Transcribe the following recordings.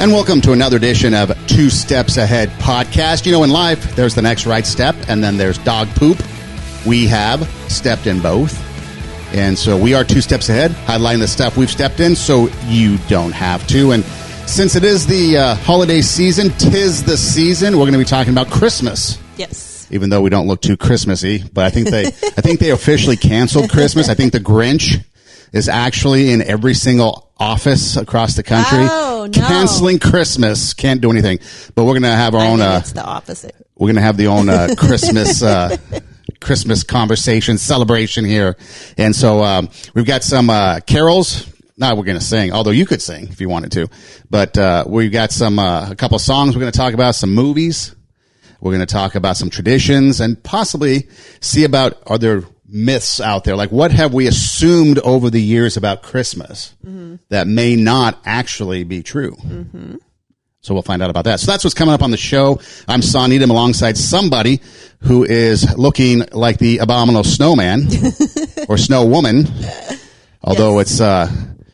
And welcome to another edition of Two Steps Ahead podcast. You know, in life, there's the next right step, and then there's dog poop. We have stepped in both. And so we are 2 steps ahead, highlighting the stuff we've stepped in so you don't have to. And since it is the holiday season, 'tis the season, we're going to be talking about Christmas. Yes. Even though we don't look too Christmassy, but I think they officially canceled Christmas. I think the Grinch is actually in every single office across the country. Oh, no. Canceling Christmas. Can't do anything. But we're going to have our own... it's the opposite. We're going to have the own Christmas Christmas conversation, celebration here. And so we've got some carols. Not we're going to sing, although you could sing if you wanted to. But we've got some a couple songs we're going to talk about, some movies. We're going to talk about some traditions and possibly see about other myths out there. Like, what have we assumed over the years about Christmas that may not actually be true? Mm-hmm. So we'll find out about that. So that's what's coming up on the show. I'm Son Edom alongside somebody who is looking like the abominable snowman or snow woman. Although it's,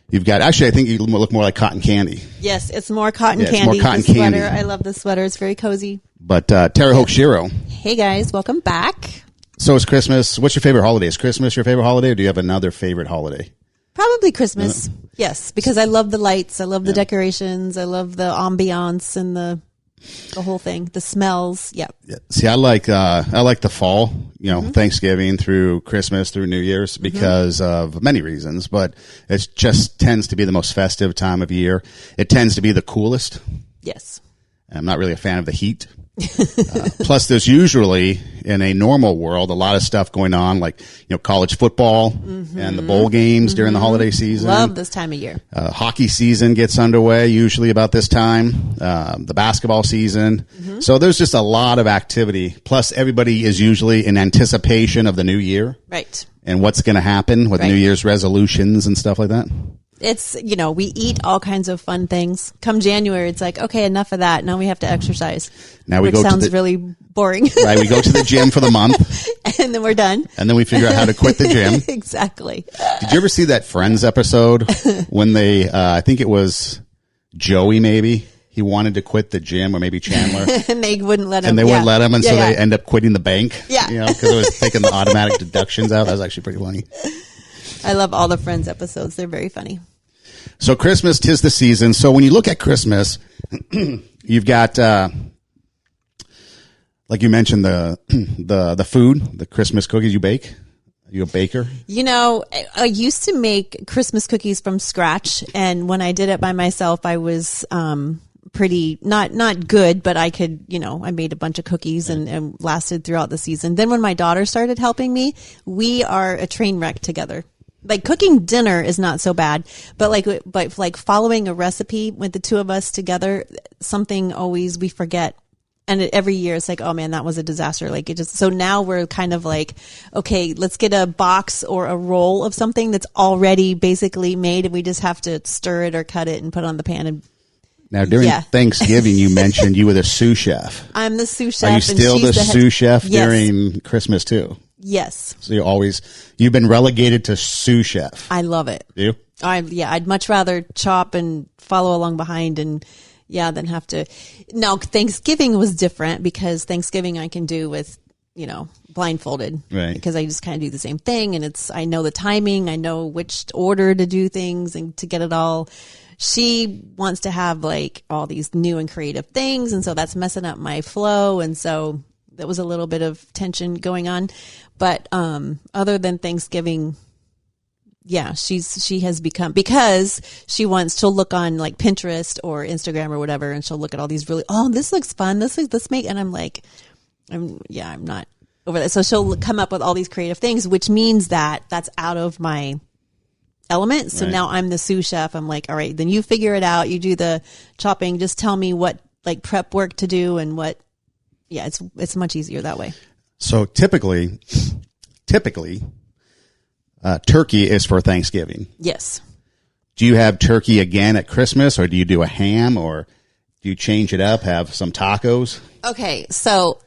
you've got, actually, I think you look more like cotton candy. Yes, it's more cotton It's candy. more cotton the candy. sweater. I love the sweater. It's very cozy. But Tara Hoke Shiro. Hey, guys. Welcome back. So is Christmas. What's your favorite holiday? Is Christmas your favorite holiday, or do you have another favorite holiday? Probably Christmas. Yes, because I love the lights. I love the decorations. I love the ambiance and the whole thing. The smells. Yep. Yeah. See, I like the fall, you know, Thanksgiving through Christmas through New Year's because of many reasons, but it just tends to be the most festive time of year. It tends to be the coolest. Yes. I'm not really a fan of the heat. Plus, there's usually, in a normal world, a lot of stuff going on, like, you know, college football and the bowl games during the holiday season. Love this time of year. Hockey season gets underway usually about this time. The basketball season. So there's just a lot of activity. Plus, everybody is usually in anticipation of the new year. Right. And what's going to happen with New Year's resolutions and stuff like that. It's, you know, we eat all kinds of fun things. Come January, it's like, okay, enough of that. Now we have to exercise. Now we which go to sounds really boring. Right. We go to the gym for the month. And then we're done. And then we figure out how to quit the gym. Exactly. Did you ever see that Friends episode when they, I think it was Joey maybe, he wanted to quit the gym, or maybe Chandler. And they wouldn't let him. And they wouldn't let him, and so they end up quitting the bank. Yeah. You know, because it was taking the automatic deductions out. That was actually pretty funny. I love all the Friends episodes. They're very funny. So Christmas, 'tis the season. So when you look at Christmas, you've got, like you mentioned, the food, the Christmas cookies you bake. Are you a baker? You know, I used to make Christmas cookies from scratch, and when I did it by myself, I was pretty not good, but I could, you know, I made a bunch of cookies and lasted throughout the season. Then when my daughter started helping me, we are a train wreck together. Like, cooking dinner is not so bad, but like following a recipe with the two of us together, something always we forget. And every year it's like, oh man, that was a disaster. Like, it just, so now we're kind of like, okay, let's get a box or a roll of something that's already basically made, and we just have to stir it or cut it and put it on the pan. And now, during Thanksgiving, you mentioned you were the sous chef. I'm the sous chef. Are you still the sous chef during Christmas too? Yes. So you've been relegated to sous chef. I love it. Do you? I'd much rather chop and follow along behind than have to. Now, Thanksgiving was different because Thanksgiving I can do with, you know, blindfolded. Right. Because I just kind of do the same thing, and I know the timing, I know which order to do things and to get it all. She wants to have like all these new and creative things, and so that's messing up my flow, and so that was a little bit of tension going on. But other than Thanksgiving, yeah, she has become, because she'll look on like Pinterest or Instagram or whatever, and she'll look at all these really, oh, this looks fun, and I'm like, I'm not over that. So she'll come up with all these creative things, which means that's out of my element. So now I'm the sous chef. I'm like, all right, then you figure it out. You do the chopping. Just tell me what like prep work to do and what. Yeah, it's much easier that way. So typically, turkey is for Thanksgiving. Yes. Do you have turkey again at Christmas, or do you do a ham, or do you change it up, have some tacos? Okay, so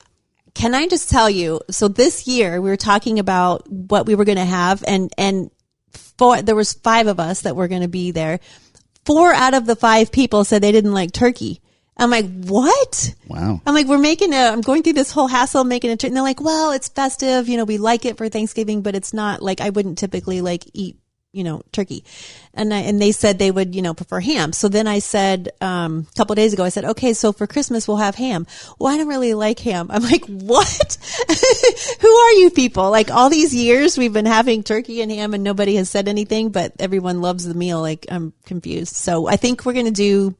can I just tell you, so this year we were talking about what we were going to have, and there was 5 of us that were going to be there. 4 out of the 5 people said they didn't like turkey. I'm like, what? Wow. I'm like, I'm going through this whole hassle making a turkey. And they're like, well, it's festive. We like it for Thanksgiving, but it's not like, I wouldn't typically like eat, turkey. And they said they would, prefer ham. So then I said, a couple of days ago, I said, okay, so for Christmas, we'll have ham. Well, I don't really like ham. I'm like, what? Who are you people? Like all these years we've been having turkey and ham and nobody has said anything, but everyone loves the meal. Like I'm confused. So I think we're going to do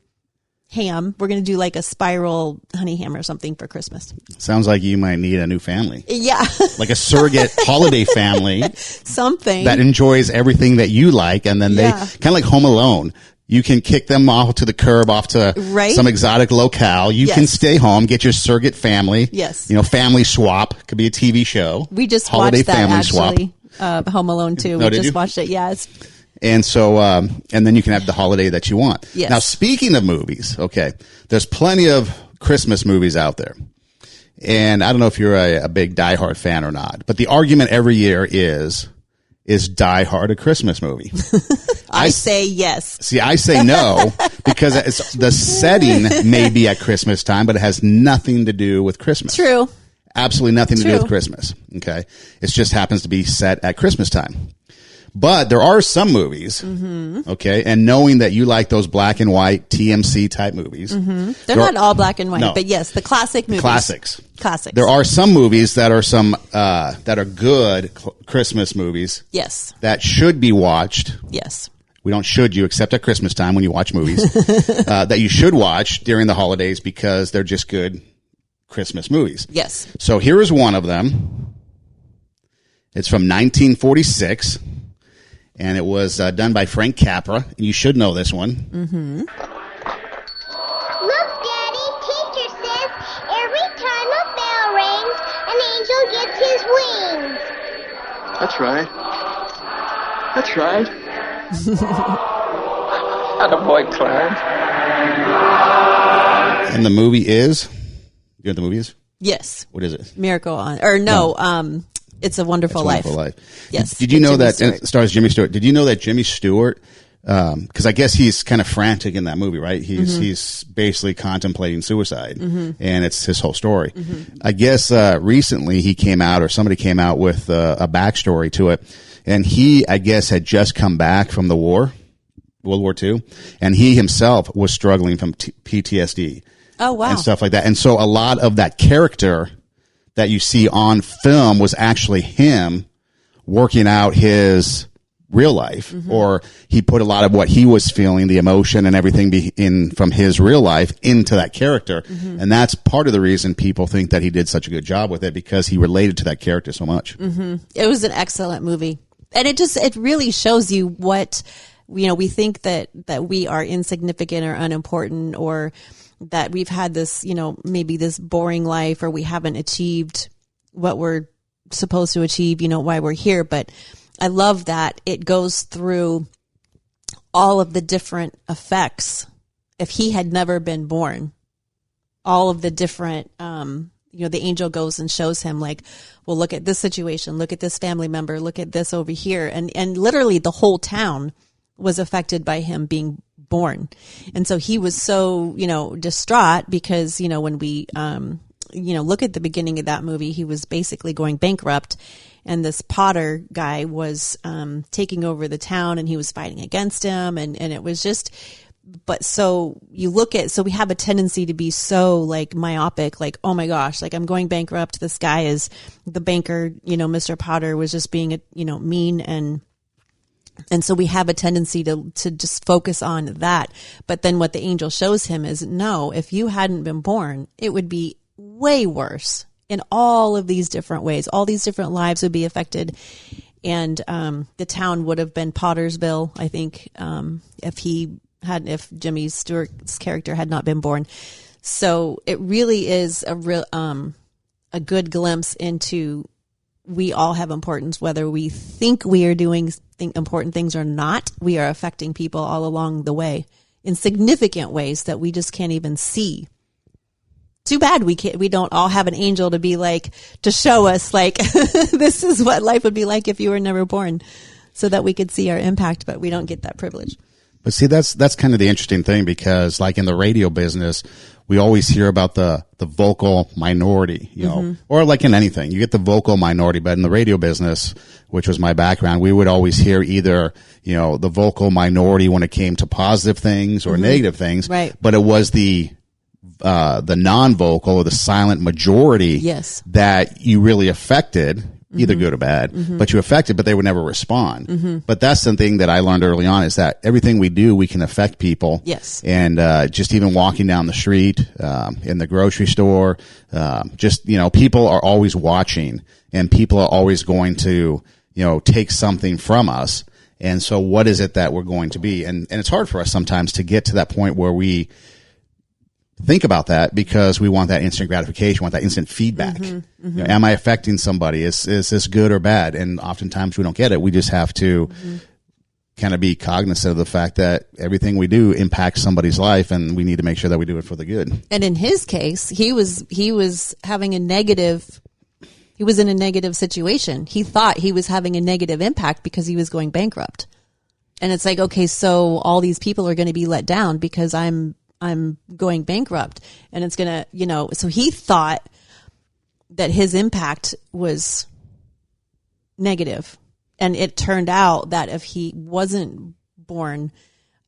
ham. We're going to do like a spiral honey ham or something for Christmas. Sounds like you might need a new family. Yeah. Like a surrogate holiday family. Something. That enjoys everything that you like. And then they kind of like Home Alone. You can kick them off to the curb, off to some exotic locale. You can stay home, get your surrogate family. Yes. Family swap. Could be a TV show. We just holiday watched that family actually. Swap. Home Alone 2. Oh, we just watched it. Yes. And so, and then you can have the holiday that you want. Yes. Now, speaking of movies, okay, there's plenty of Christmas movies out there. And I don't know if you're a big Die Hard fan or not, but the argument every year is Die Hard a Christmas movie? I say yes. See, I say no because the setting may be at Christmas time, but it has nothing to do with Christmas. True. Absolutely nothing to do with Christmas. Okay. It just happens to be set at Christmas time. But there are some movies, okay, and knowing that you like those black and white TMC type movies. They're not all black and white, but yes, the classic movies. Classics. Classics. There are some movies that are that are good Christmas movies. Yes. That should be watched. Yes. We don't should you, except at Christmas time when you watch movies, that you should watch during the holidays because they're just good Christmas movies. Yes. So here is one of them. It's from 1946. And it was done by Frank Capra. And you should know this one. Mm-hmm. Look, Daddy, teacher says every time a bell rings, an angel gets his wings. That's right. That's right. Attaboy, Clarence. And the movie is? You know what the movie is? Yes. What is it? Miracle on, or no. It's a Wonderful Life. Yes. Did you know that it stars Jimmy Stewart? Did you know that Jimmy Stewart, because I guess he's kind of frantic in that movie, right? He's basically contemplating suicide, and it's his whole story. I guess recently he came out, or somebody came out with a backstory to it, and he, I guess, had just come back from the war, World War II, and he himself was struggling from PTSD. Oh, wow. And stuff like that. And so a lot of that character that you see on film was actually him working out his real life, or he put a lot of what he was feeling, the emotion and everything from his real life into that character. And that's part of the reason people think that he did such a good job with it, because he related to that character so much. It was an excellent movie. And it really shows you what, we think that we are insignificant or unimportant, or that we've had this, maybe this boring life, or we haven't achieved what we're supposed to achieve, why we're here. But I love that it goes through all of the different effects. If he had never been born, all of the different, the angel goes and shows him like, well, look at this situation, look at this family member, look at this over here. And literally the whole town was affected by him being born. And so he was so, distraught because, when we, look at the beginning of that movie, he was basically going bankrupt, and this Potter guy was, taking over the town, and he was fighting against him. And it was just, but so we have a tendency to be so like myopic, like, oh my gosh, like I'm going bankrupt. This guy is the banker, Mr. Potter was just being, mean, and so we have a tendency to just focus on that. But then what the angel shows him is, no, if you hadn't been born, it would be way worse in all of these different ways. All these different lives would be affected. And the town would have been Pottersville, I think, if Jimmy Stewart's character had not been born. So it really is a good glimpse into, we all have importance, whether we think we are doing important things or not. We are affecting people all along the way in significant ways that we just can't even see. Too bad we don't all have an angel to be like, to show us like, this is what life would be like if you were never born, so that we could see our impact, but we don't get that privilege. But see, that's kind of the interesting thing, because like in the radio business, we always hear about the vocal minority, you know, or like in anything, you get the vocal minority. But in the radio business, which was my background, we would always hear either, you know, the vocal minority when it came to positive things or negative things. Right. But it was the non-vocal or the silent majority Yes. that you really affected, either good or bad, but you affected, but they would never respond. But that's the thing that I learned early on, is that everything we do, we can affect people. Yes. And just even walking down the street, in the grocery store, just, you know, people are always watching, and people are always going to, you know, take something from us. And so what is it that we're going to be? And it's hard for us sometimes to get to that point where we think about that, because we want that instant gratification, want that instant feedback. You know, am I affecting somebody? Is this good or bad? And oftentimes we don't get it. We just have to kind of be cognizant of the fact that everything we do impacts somebody's life, and we need to make sure that we do it for the good. And in his case, he was having a negative. He was in a negative situation. He thought he was having a negative impact because he was going bankrupt. And it's like, okay, so all these people are going to be let down because I'm going bankrupt, and it's going to, you know, so he thought that his impact was negative. And it turned out that if he wasn't born,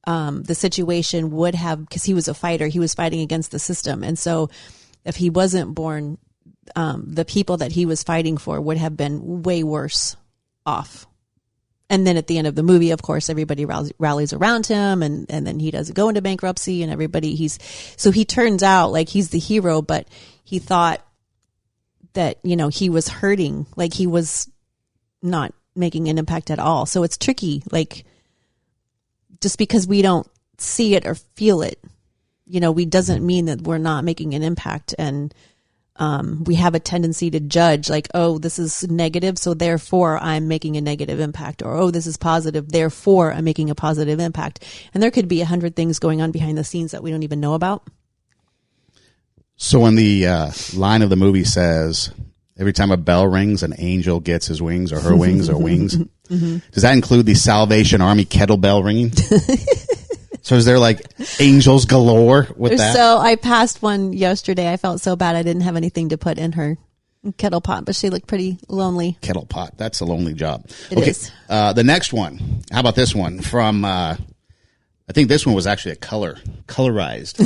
the situation would have, because he was a fighter, he was fighting against the system. And so if he wasn't born, the people that he was fighting for would have been way worse off. And then at the end of the movie, of course, everybody rallies around him, and then he doesn't go into bankruptcy, and everybody so he turns out like he's the hero, but he thought that, you know, he was hurting, like he was not making an impact at all. So it's tricky, like just because we don't see it or feel it, you know, doesn't mean that we're not making an impact. And we have a tendency to judge, like, oh, this is negative, so therefore I'm making a negative impact, or, oh, this is positive, therefore I'm making a positive impact. And there could be 100 things going on behind the scenes that we don't even know about. So when the line of the movie says, every time a bell rings, an angel gets his wings or her wings or wings, does that include the Salvation Army kettlebell ringing? So is there like angels galore with that? So I passed one yesterday. I felt so bad I didn't have anything to put in her kettle pot, but she looked pretty lonely. Kettle pot. That's a lonely job. It is. The next one. How about this one from, I think this one was actually colorized.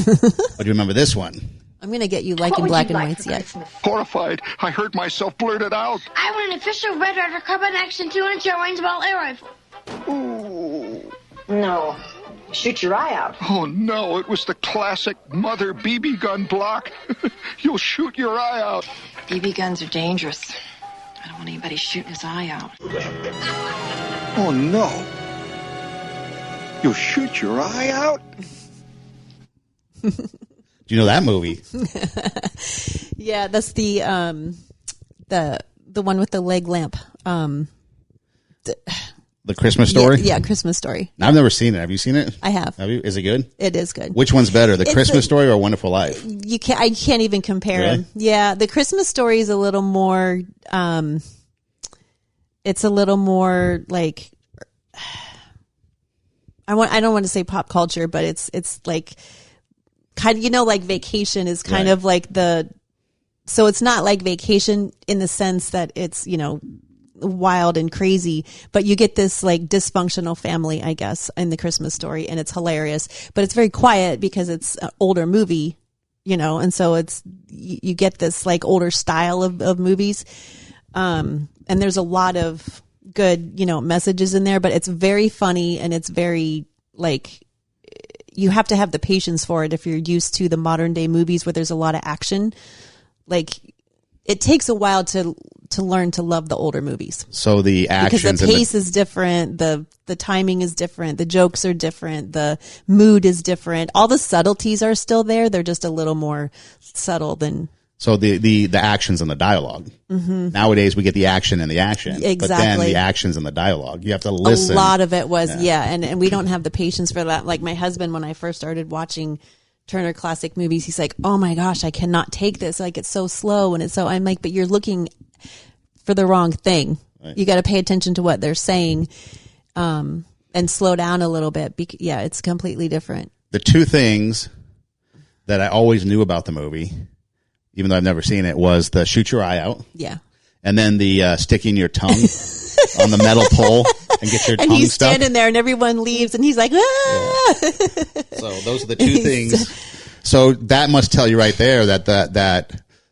But do you remember this one? I'm going to get you liking black and whites yet. Horrified, I heard myself blurted out. I want an official Red Ryder Carbine Action 2-inch range-ball air rifle. Ooh. No. Shoot your eye out. Oh, no, it was the classic mother BB gun block. You'll shoot your eye out. BB guns are dangerous. I don't want anybody shooting his eye out. Oh, no. You'll shoot your eye out? Do you know that movie? Yeah, that's the one with the leg lamp. The Christmas Story? Yeah, Christmas Story. I've never seen it. Have you seen it? I have. Have you? Is it good? It is good. Which one's better, the Christmas Story or A Wonderful Life? I can't even compare Really? them. Yeah, the Christmas Story is a little more. It's a little more like. I don't want to say pop culture, but it's like kind of, you know, like Vacation is kind Right. of like the. So it's not like Vacation in the sense that it's, you know, wild and crazy, but you get this like dysfunctional family, I guess, in the Christmas Story, and it's hilarious, but it's very quiet because it's an older movie, you know, and so it's, you get this like older style of movies. And there's a lot of good, you know, messages in there, but it's very funny, and it's very like, you have to have the patience for it if you're used to the modern day movies where there's a lot of action. Like, it takes a while to learn to love the older movies. So the actions Because the pace is different, the timing is different, the jokes are different, the mood is different. All the subtleties are still there. They're just a little more subtle than. So the actions and the dialogue. Nowadays we get the action and the action. But then Exactly. the actions and the dialogue. You have to listen. A lot of it was, and we don't have the patience for that. Like my husband, when I first started watching Turner Classic Movies, he's like, oh my gosh, I cannot take this. Like, it's so slow, and it's so, I'm like, but you're looking for the wrong thing. Right. You got to pay attention to what they're saying. And and slow down a little bit. Yeah, it's completely different. The two things that I always knew about the movie, even though I've never seen it, was the shoot your eye out. Yeah. And then the sticking your tongue on the metal pole and get your tongue And he's stuck. standing there and everyone leaves and he's like, ah! So those are the two things. So that must tell you right there that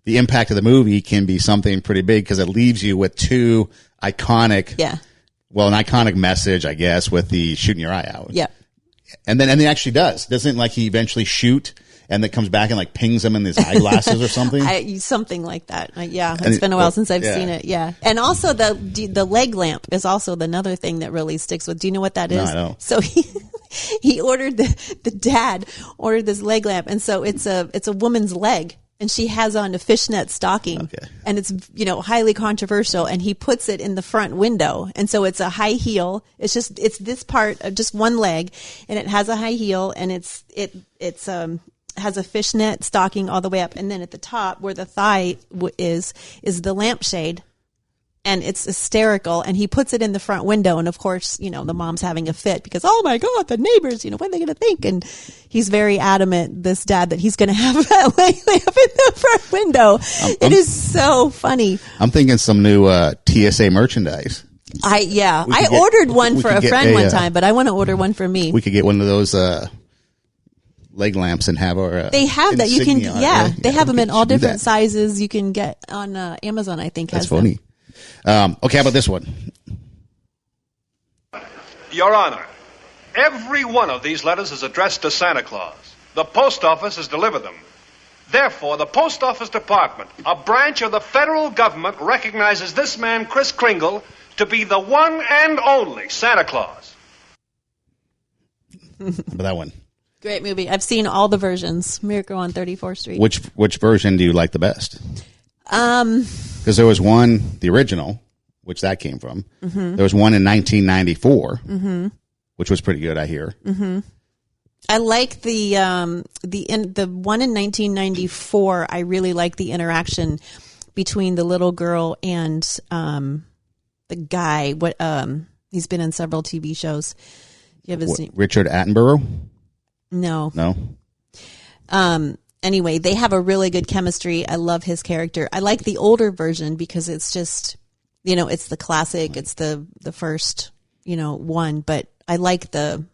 the impact of the movie can be something pretty big because it leaves you with two iconic, Yeah. well, an iconic message, I guess, with the shooting your eye out. Yeah. And he actually does. Doesn't like he eventually shoot and then comes back and like pings him in his eyeglasses or something? Something like that. Yeah. It's been a while since I've seen it. Yeah. And also the leg lamp is also another thing that really sticks with. Do you know what that is? No, I don't. So he ordered the dad ordered this leg lamp. And so it's a woman's leg. And she has on a fishnet stocking, Okay. and it's, highly controversial. And he puts it in the front window. And so it's a high heel. It's this part of just one leg, and it has a high heel, and it's has a fishnet stocking all the way up. And then at the top where the thigh is the lampshade. And it's hysterical. And he puts it in the front window. And of course, the mom's having a fit because, oh my God, the neighbors, what are they going to think? And he's very adamant, this dad, that he's going to have that leg lamp in the front window. It is so funny. I'm thinking some new TSA merchandise. I ordered one for a friend one time, but I want to order one for me. We could get one of those leg lamps and have our they have that. You can, insignia on it. they have them in all should do different that. sizes. You can get on Amazon, I think. That's has them. funny. Okay, how about this one? Your Honor, every one of these letters is addressed to Santa Claus. The post office has delivered them. Therefore, the Post Office Department, a branch of the federal government, recognizes this man, Kris Kringle, to be the one and only Santa Claus. How about that one? Great movie. I've seen all the versions. Miracle on 34th Street. Which version do you like the best? Because there was one, the original, which that came from. Mm-hmm. There was one in 1994, which was pretty good, I hear. Mm-hmm. I like the one in 1994. I really like the interaction between the little girl and the guy. He's been in several TV shows. You have his name? Richard Attenborough? No. Anyway, they have a really good chemistry. I love his character. I like the older version because it's just, it's the classic. It's the first, one. But I like the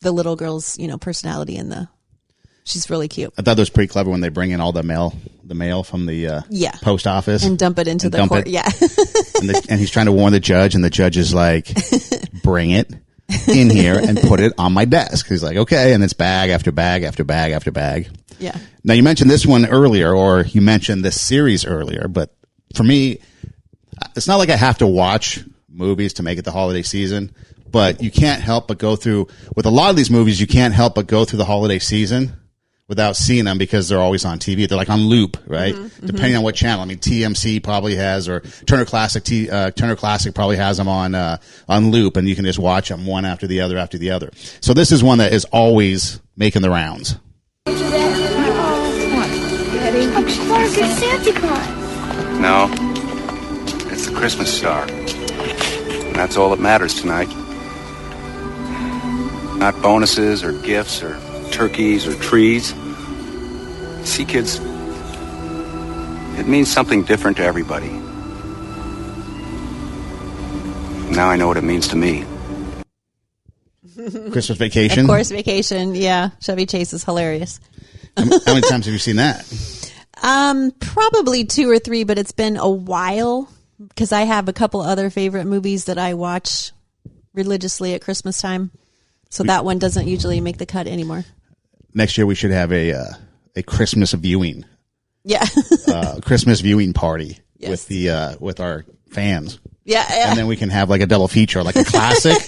little girl's, personality and she's really cute. I thought it was pretty clever when they bring in all the mail from the post office and dump it into the court. Yeah. and he's trying to warn the judge, and the judge is like, "Bring it in here and put it on my desk." He's like, "Okay," and it's bag after bag after bag after bag. Yeah. Now, you mentioned this one earlier, or you mentioned this series earlier, but for me, it's not like I have to watch movies to make it the holiday season, but you can't help but go through, with a lot of these movies, you can't help but go through the holiday season without seeing them because they're always on TV. They're like on loop, right? Mm-hmm, depending on what channel. I mean, TMC probably has, or Turner Classic probably has them on loop, and you can just watch them one after the other after the other. So this is one that is always making the rounds. Clark, it's Santa Claus. No, it's the Christmas star. And that's all that matters tonight. Not bonuses or gifts or turkeys or trees. See, kids, it means something different to everybody. Now I know what it means to me. Christmas Vacation? Of course, Vacation. Yeah. Chevy Chase is hilarious. How many times have you seen that? Probably 2 or 3, but it's been a while because I have a couple other favorite movies that I watch religiously at Christmas time. So that one doesn't usually make the cut anymore. Next year we should have a Christmas viewing. Yeah. Christmas viewing party yes. with our fans. Yeah. And then we can have like a double feature, like a classic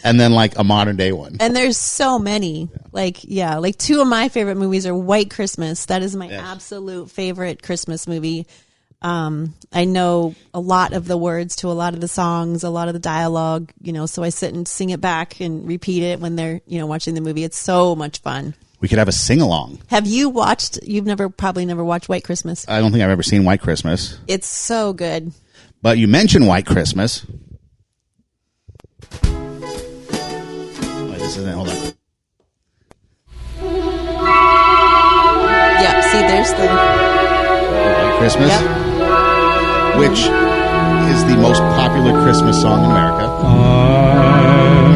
and then like a modern day one. And there's so many. Like 2 of my favorite movies are White Christmas. That is my absolute favorite Christmas movie. I know a lot of the words to a lot of the songs, a lot of the dialogue, so I sit and sing it back and repeat it when they're, watching the movie. It's so much fun. We could have a sing-along. Have you watched, probably never watched White Christmas? I don't think I've ever seen White Christmas. It's so good. But you mentioned White Christmas. Christmas, isn't it? Hold on. Yep. See, there's the White Christmas, which is the most popular Christmas song in America.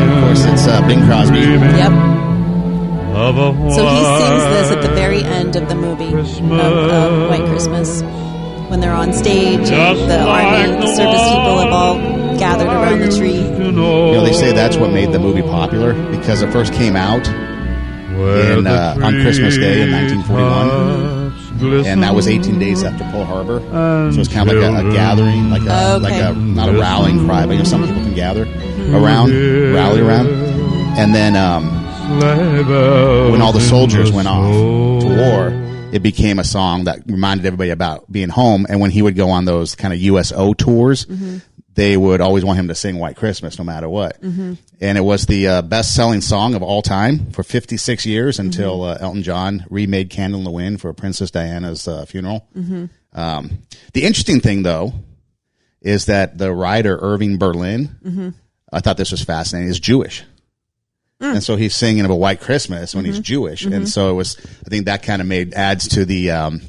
And of course, it's Bing Crosby. Yep. So he sings this at the very end of the movie of White Christmas when they're on stage and the army, the service people have all gathered around the tree. You know, they say that's what made the movie popular because it first came out on Christmas Day in 1941, and that was 18 days after Pearl Harbor. So it's kind of like a gathering, like a not a rallying cry, but some people can gather rally around, and then when all the soldiers went off to war, it became a song that reminded everybody about being home. And when he would go on those kind of USO tours, they would always want him to sing White Christmas no matter what. And it was the best-selling song of all time for 56 years until Elton John remade Candle in the Wind for Princess Diana's funeral. The interesting thing, though, is that the writer Irving Berlin, I thought this was fascinating, is Jewish. And so he's singing of a White Christmas when he's Jewish. And so it was, I think that kind of adds to the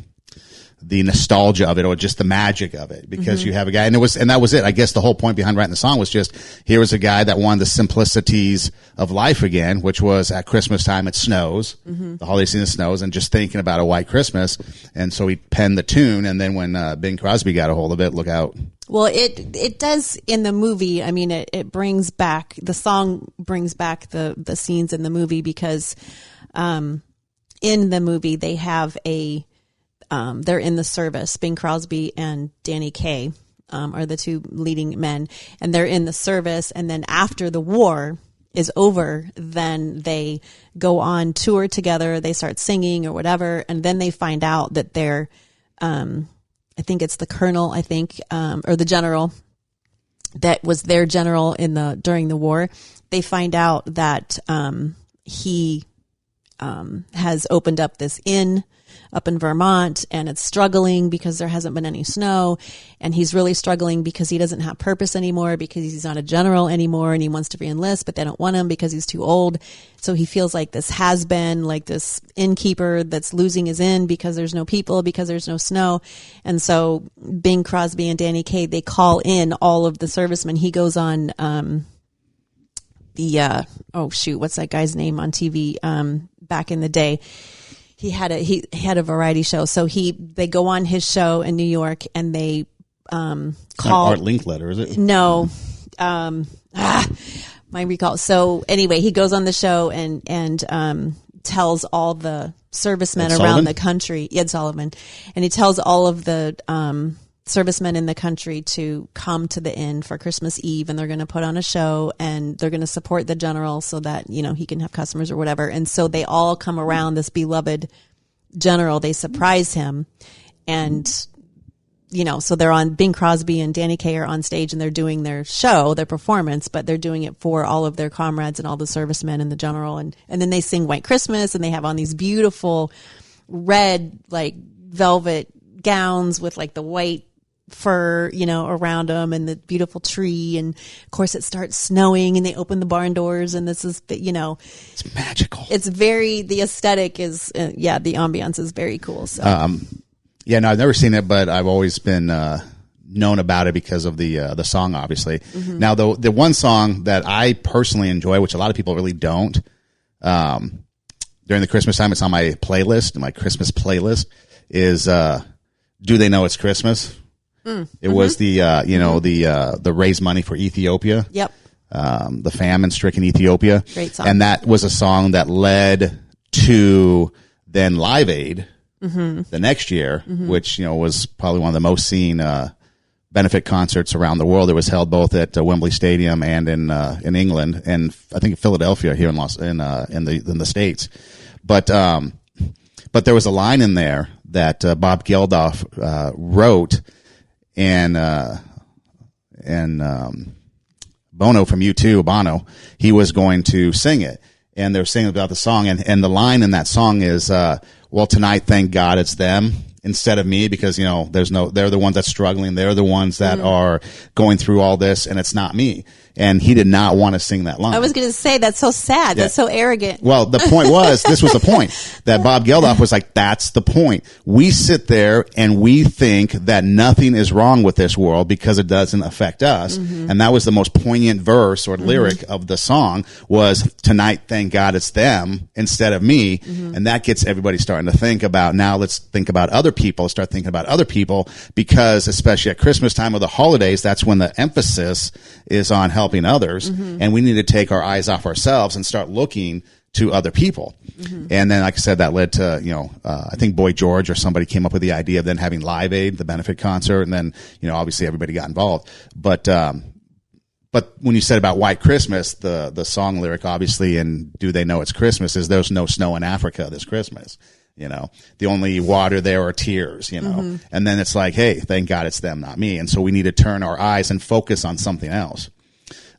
nostalgia of it, or just the magic of it, because you have a guy, and that was it. I guess the whole point behind writing the song was just, here was a guy that wanted the simplicities of life again, which was at Christmas time, it snows, the holiday season snows, and just thinking about a White Christmas. And so he penned the tune. And then when Bing Crosby got a hold of it, look out. Well, it does in the movie. I mean, it brings back, the song brings back the scenes in the movie, because in the movie they have they're in the service. Bing Crosby and Danny Kaye are the two leading men, and they're in the service. And then after the war is over, then they go on tour together. They start singing or whatever, and then they find out that they're I think it's the colonel, or the general that was their general during the war. They find out that he has opened up this inn up in Vermont, and it's struggling because there hasn't been any snow, and he's really struggling because he doesn't have purpose anymore, because he's not a general anymore, and he wants to re-enlist, but they don't want him because he's too old. So he feels like this has-been, like this innkeeper that's losing his inn because there's no people, because there's no snow. And so Bing Crosby and Danny Kaye, they call in all of the servicemen. He goes on what's that guy's name on TV back in the day? He had a variety show. So they go on his show in New York, and they call Art Linkletter, is it? No. My recall. So anyway, he goes on the show and tells all the servicemen around the country, Ed Sullivan, and he tells all of the servicemen in the country to come to the inn for Christmas Eve, and they're going to put on a show, and they're going to support the general so that, he can have customers or whatever. And so they all come around this beloved general. They surprise him, and so they're on, Bing Crosby and Danny Kaye are on stage, and they're doing their show, their performance, but they're doing it for all of their comrades and all the servicemen and the general. And then they sing White Christmas, and they have on these beautiful red, like velvet gowns with like the white fur, around them, and the beautiful tree. And of course it starts snowing, and they open the barn doors, and this is, it's magical. It's the aesthetic is, the ambiance is very cool. So, no, I've never seen it, but I've always been, known about it because of the song, obviously. Now, the one song that I personally enjoy, which a lot of people really don't, during the Christmas time, it's on my playlist, my Christmas playlist, is, Do They Know It's Christmas? It was the raise money for Ethiopia. Yep. The famine-stricken Ethiopia. Great song. And that was a song that led to then Live Aid the next year, which, was probably one of the most seen benefit concerts around the world. It was held both at Wembley Stadium and in England, and I think Philadelphia here in the States. But there was a line in there that Bob Geldof wrote, and Bono from U2, Bono, he was going to sing it, and they're singing about the song, and the line in that song is, well, tonight, thank God it's them instead of me, because, they're the ones that's struggling. They're the ones that are going through all this, and it's not me. and he did not want to sing that line. I was going to say, that's so sad. Yeah. That's so arrogant. Well, the point was, this was the point, that Bob Geldof was like, that's the point. We sit there and we think that nothing is wrong with this world because it doesn't affect us. And that was the most poignant verse or lyric of the song, was tonight, thank God it's them instead of me. And that gets everybody starting to think about, now let's think about other people, start thinking about other people, because especially at Christmas time or the holidays, that's when the emphasis is on helping others. And we need to take our eyes off ourselves and start looking to other people. And then, like I said, that led to, I think Boy George or somebody came up with the idea of then having Live Aid, the benefit concert. And then, obviously everybody got involved. But when you said about White Christmas, the song lyric, obviously, and Do They Know It's Christmas, is there's no snow in Africa this Christmas. The only water there are tears, and then it's like, hey, thank God it's them, not me. And so we need to turn our eyes and focus on something else.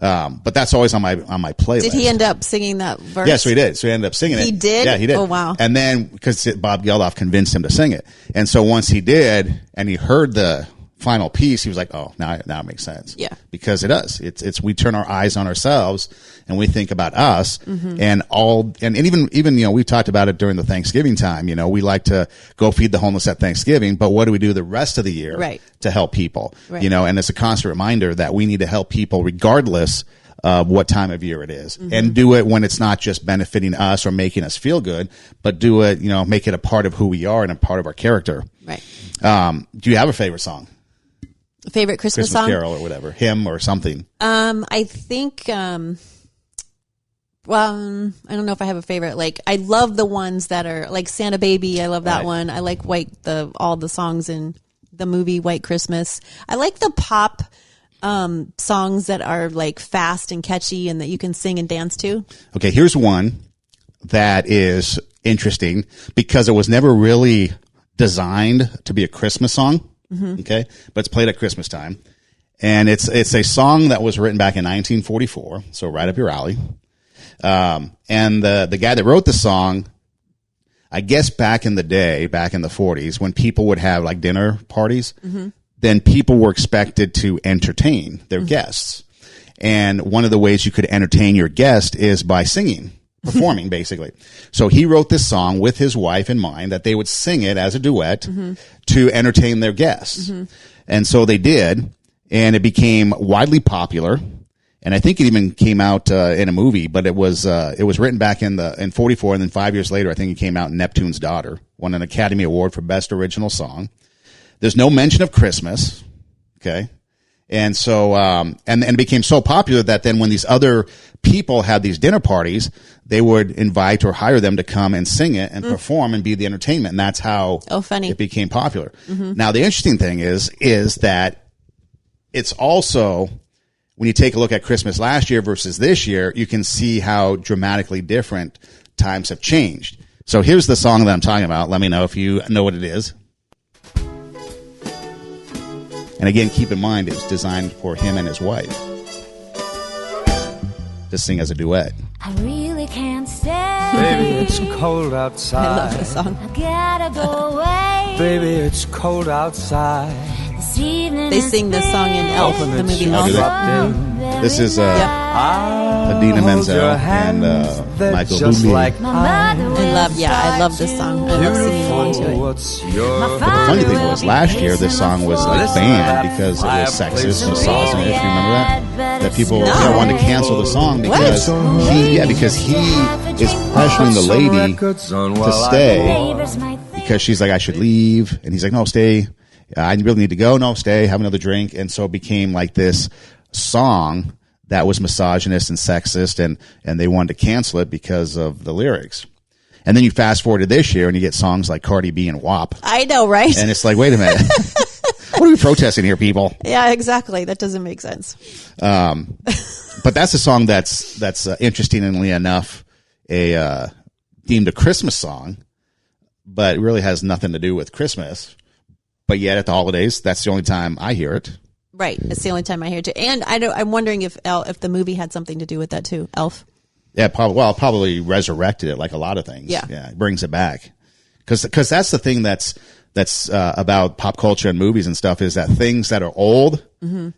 But that's always on my playlist. Did he end up singing that verse? Yes, he did. So he ended up singing it. He did? Yeah, he did. Oh, wow. And then, because Bob Geldof convinced him to sing it. And so once he did, and he heard the final piece, he was like, oh, now it makes sense. Yeah. Because it does. It's we turn our eyes on ourselves and we think about us and even we talked about it during the Thanksgiving time. We like to go feed the homeless at Thanksgiving, but what do we do the rest of the year to help people? Right. And it's a constant reminder that we need to help people regardless of what time of year it is, and do it when it's not just benefiting us or making us feel good, but do it, make it a part of who we are and a part of our character. Right. Do you have a favorite song? Favorite Christmas song? Carol or whatever, hymn or something. I think, I don't know if I have a favorite. Like, I love the ones that are like Santa Baby. I love that one. I like all the songs in the movie White Christmas. I like the pop songs that are like fast and catchy and that you can sing and dance to. Okay, here's one that is interesting because it was never really designed to be a Christmas song. Okay, but it's played at Christmas time, and it's a song that was written back in 1944, so right up your alley. And the guy that wrote the song, I guess back in the day, back in the 40s, when people would have like dinner parties, then people were expected to entertain their guests, and one of the ways you could entertain your guest is by singing. Performing, basically. So he wrote this song with his wife in mind that they would sing it as a duet to entertain their guests. And so they did, and it became widely popular. And I think it even came out in a movie, but it was written back in 44, and then 5 years later, I think it came out in Neptune's Daughter, won an Academy Award for Best Original Song. There's no mention of Christmas, okay? And so, and it became so popular that then when these other people had these dinner parties, they would invite or hire them to come and sing it and perform and be the entertainment. And that's how it became popular. Now, the interesting thing is that it's also, when you take a look at Christmas last year versus this year, you can see how dramatically different times have changed. So here's the song that I'm talking about. Let me know if you know what it is. And again, keep in mind, it was designed for him and his wife to sing as a duet. I really can't stay. Baby, it's cold outside. I love this song. I gotta go away. Baby, it's cold outside. This evening they sing this song in Elf, the movie Elf. This is Idina Menzel and Michael Bublé. I love this song. I love singing along to it. But the funny thing was, last year this song was like banned because it was sexist, misogynist. You remember that? That people wanted to cancel the song because he is pressuring the lady to stay because she's like, I should leave, and he's like, no, stay. I really need to go. No, stay. Have another drink. And so it became like this song that was misogynist and sexist, and they wanted to cancel it because of the lyrics. And then you fast forward to this year, and you get songs like Cardi B and WAP. I know, right? And it's like, wait a minute. What are we protesting here, people? Yeah, exactly. That doesn't make sense. But that's a song that's interestingly enough deemed a Christmas song, but it really has nothing to do with Christmas. But yet at the holidays, that's the only time I hear it. Right. It's the only time I hear it too. And I'm wondering if the movie had something to do with that too. Elf. Yeah, probably resurrected it like a lot of things. Yeah. It brings it back. Because that's the thing that's that's about pop culture and movies and stuff is that things that are old,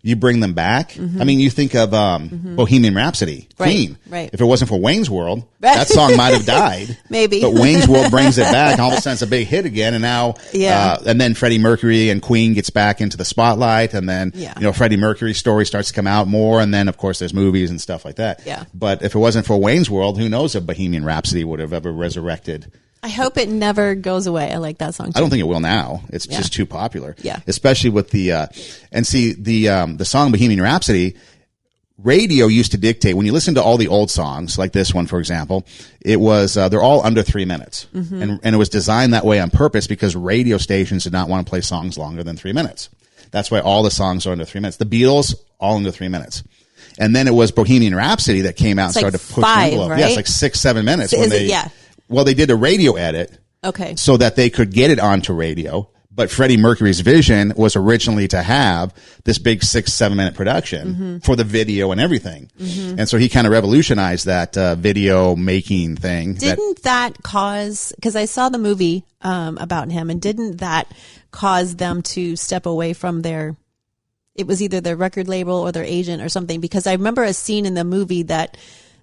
you bring them back. I mean, you think of Bohemian Rhapsody, Queen. Right. If it wasn't for Wayne's World, that song might have died. Maybe. But Wayne's World brings it back, and all of a sudden it's a big hit again. And now, and then Freddie Mercury and Queen gets back into the spotlight, and then Freddie Mercury's story starts to come out more, and then of course there's movies and stuff like that. Yeah. But if it wasn't for Wayne's World, who knows if Bohemian Rhapsody would have ever resurrected. I hope it never goes away. I like that song too. I don't think it will now. It's just too popular. Yeah. Especially with the song Bohemian Rhapsody, radio used to dictate. When you listen to all the old songs, like this one, for example, it was, they're all under 3 minutes. And it was designed that way on purpose because radio stations did not want to play songs longer than 3 minutes. That's why all the songs are under 3 minutes. The Beatles, all under 3 minutes. And then it was Bohemian Rhapsody that came out and started to push the envelope. Right? Yeah, it's like 6-7 minutes. So Well, they did a radio edit. Okay. So that they could get it onto radio. But Freddie Mercury's vision was originally to have this big 6-7 minute production for the video and everything. And so he kind of revolutionized that video making thing. Didn't that cause, because I saw the movie about him, and didn't that cause them to step away from it was either their record label or their agent or something? Because I remember a scene in the movie that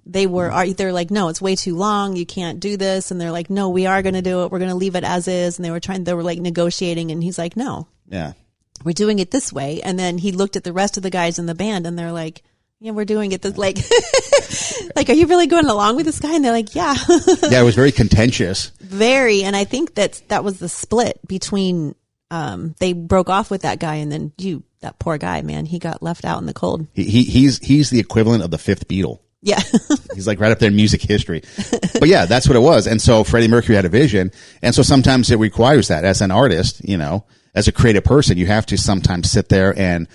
they're like, no, it's way too long. You can't do this. And they're like, no, we are going to do it. We're going to leave it as is. And they were like negotiating. And he's like, no, we're doing it this way. And then he looked at the rest of the guys in the band and they're like, yeah, we're doing it this, like, like, are you really going along with this guy? And they're like, yeah. Yeah, it was very contentious. Very. And I think that was the split between, they broke off with that guy, and then that poor guy, man, he got left out in the cold. He's the equivalent of the fifth Beatle. Yeah. He's like right up there in music history. But yeah, that's what it was. And so Freddie Mercury had a vision. And so sometimes it requires that as an artist, as a creative person, you have to sometimes sit there and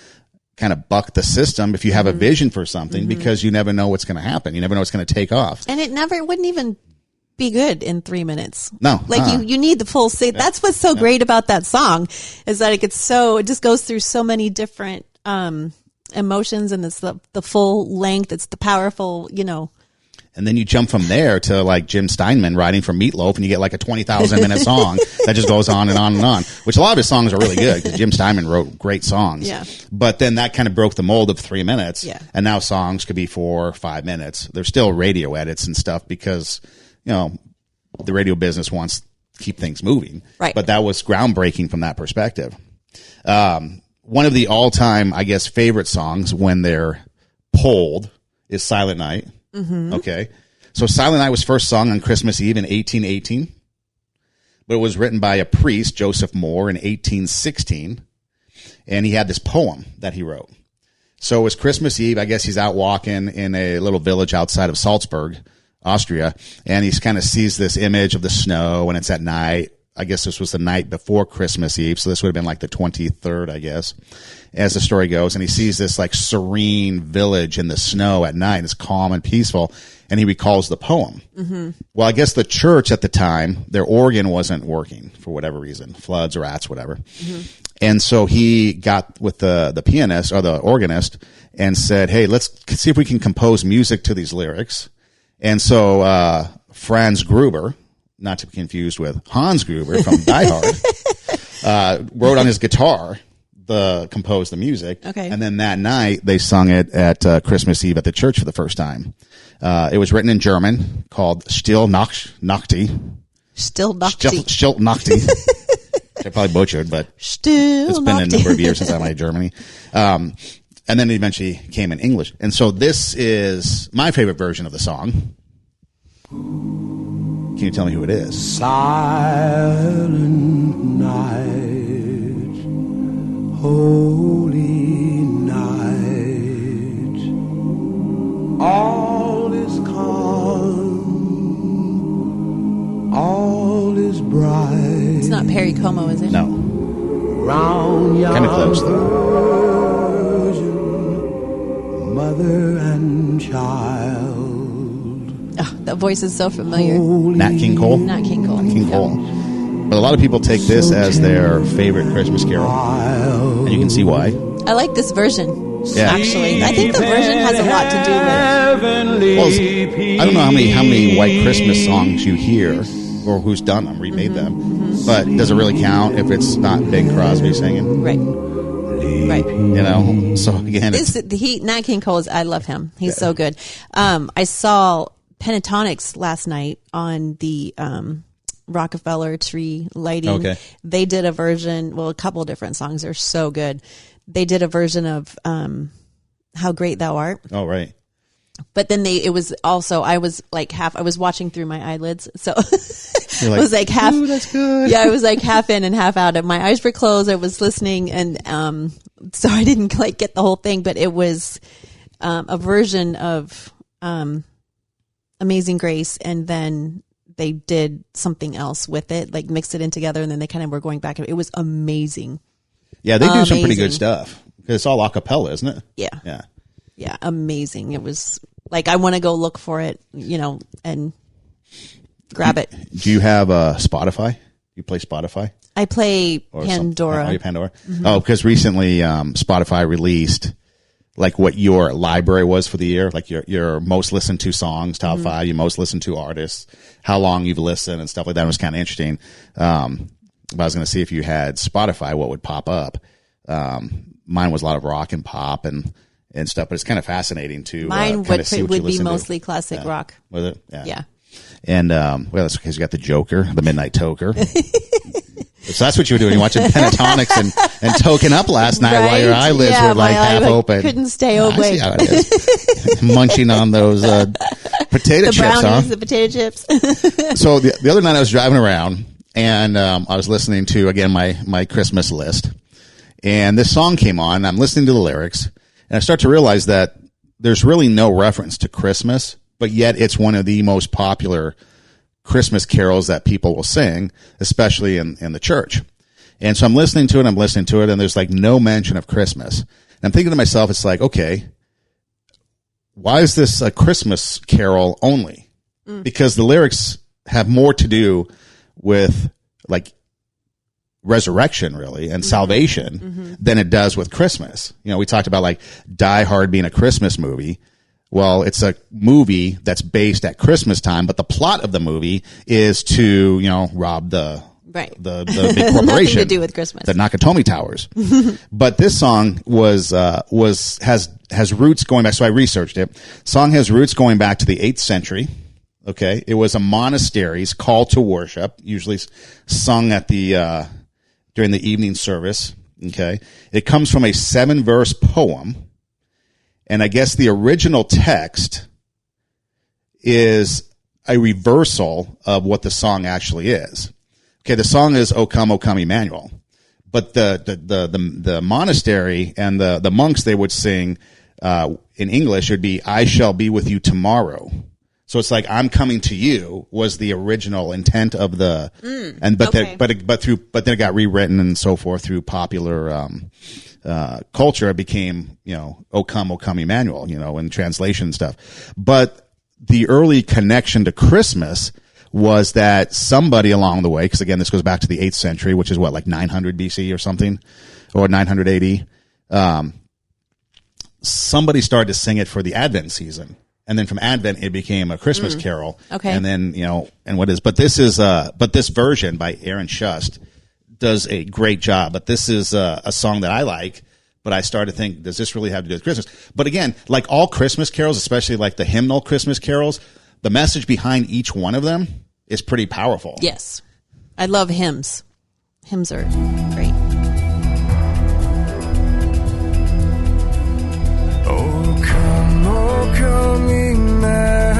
kind of buck the system if you have a vision for something, because you never know what's going to happen. You never know what's going to take off. And it wouldn't even be good in 3 minutes. No. Like you need the full That's what's so great about that song, is that it just goes through so many different, emotions, and it's the full length. It's the powerful, And then you jump from there to like Jim Steinman writing for Meatloaf, and you get like a 20,000 minute song that just goes on and on and on, which a lot of his songs are really good because Jim Steinman wrote great songs. Yeah. But then that kind of broke the mold of 3 minutes. Yeah. And now songs could be 4 or 5 minutes. There's still radio edits and stuff because, the radio business wants to keep things moving. Right. But that was groundbreaking from that perspective. One of the all-time, I guess, favorite songs when they're polled is Silent Night. Okay. So Silent Night was first sung on Christmas Eve in 1818, but it was written by a priest, Joseph Moore, in 1816. And he had this poem that he wrote. So it was Christmas Eve. I guess he's out walking in a little village outside of Salzburg, Austria, and he kind of sees this image of the snow, and it's at night. I guess this was the night before Christmas Eve, so this would have been like the 23rd, I guess, as the story goes. And he sees this like serene village in the snow at night. It's calm and peaceful, and he recalls the poem. Well, I guess the church at the time, their organ wasn't working for whatever reason, floods, rats, whatever. And so he got with the pianist or the organist and said, hey, let's see if we can compose music to these lyrics. And so Franz Gruber, not to be confused with Hans Gruber from Die Hard, wrote on his guitar, composed the music. Okay. And then that night they sung it at Christmas Eve at the church for the first time. It was written in German, called Stille Nacht. Still Nacht. Stille Nacht. I probably butchered, but it's been a number of years since I went to Germany. And then it eventually came in English. And so this is my favorite version of the song. Can you tell me who it is? Silent night, holy night, all is calm, all is bright. It's not Perry Como, is it? No. Kind of close, though. Mother and child. Oh, that voice is so familiar. Nat King Cole? Not King Cole. King Cole. But a lot of people take this as their favorite Christmas carol. And you can see why. I like this version, Yeah. actually. I think the version has a lot to do with... Well, I don't know how many White Christmas songs you hear or who's done them, remade them. but does it really count if it's not Bing Crosby singing? Right. You know, so again, Nat King Cole I love him. He's so good. I saw Pentatonics last night on the Rockefeller tree lighting. Okay. They did a version, well, a couple of different songs. They're so good. They did a version of How Great Thou Art. Oh, right. But then I was watching through my eyelids. So You're I was like half, ooh, that's good. Yeah, I was like half in and half out. My eyes were closed. I was listening, and so I didn't like get the whole thing. But it was a version of Amazing Grace, and then they did something else with it, like mixed it in together, and then they kind of were going back. It was amazing. Yeah, they do some pretty good stuff. It's all a cappella, isn't it? Yeah. Yeah. Yeah, amazing. It was like, I want to go look for it, you know, and grab it. Do you have Spotify? You play Spotify? I play Or Pandora. Oh, you Pandora? Oh, because recently Spotify released like what your library was for the year, like your most listened to songs, top 5, your most listened to artists, how long you've listened and stuff like that. It was kind of interesting. But I was going to see if you had Spotify, what would pop up. Mine was a lot of rock and pop and stuff, but it's kind of fascinating to Mine kind of see what you would be listen to. mostly classic rock. Was it? Yeah. And well, that's because you got the Joker, the Midnight Toker. So that's what you were doing. You're watching Pentatonics and toking up last night while your eyelids were like half open. Couldn't stay awake. I see how it is. Munching on those potato chips, brownies, the potato chips. So the other night I was driving around and I was listening to, again, my Christmas list. And this song came on. I'm listening to the lyrics. And I start to realize that there's really no reference to Christmas, but yet it's one of the most popular Christmas carols that people will sing, especially in the church. And so I'm listening to it, and there's like no mention of Christmas. And I'm thinking to myself, it's like, okay, why is this a Christmas carol only? Because the lyrics have more to do with like resurrection, really, and salvation than it does with Christmas. You know, we talked about like Die Hard being a Christmas movie. Well, it's a movie that's based at Christmas time, but the plot of the movie is to, you know, rob the big corporation. Nothing to do with Christmas. The Nakatomi Towers. But this song has roots going back. So I researched it. Song has roots going back to the 8th century. Okay. It was a monastery's call to worship, usually sung at during the evening service. Okay. It comes from a 7-verse poem. And I guess the original text is a reversal of what the song actually is. Okay, the song is O Come, Emmanuel. But the monastery and the monks, they would sing in English, it would be I shall be with you tomorrow. So it's like I'm coming to you was the original intent of the but then it got rewritten and so forth through popular culture. It became, you know, O come Emmanuel, you know, in translation stuff. But the early connection to Christmas was that somebody along the way, because again, this goes back to the 8th century, which is what, like 900 BC or something, or 900 AD. Somebody started to sing it for the Advent season. And then from Advent, it became a Christmas carol. Okay. And then, you know, and what is, but this version by Aaron Shust does a great job. But this is a song that I like, but I started to think, does this really have to do with Christmas? But again, like all Christmas carols, especially like the hymnal Christmas carols, the message behind each one of them is pretty powerful. Yes. I love hymns. Hymns are great. Oh, come, Emmanuel,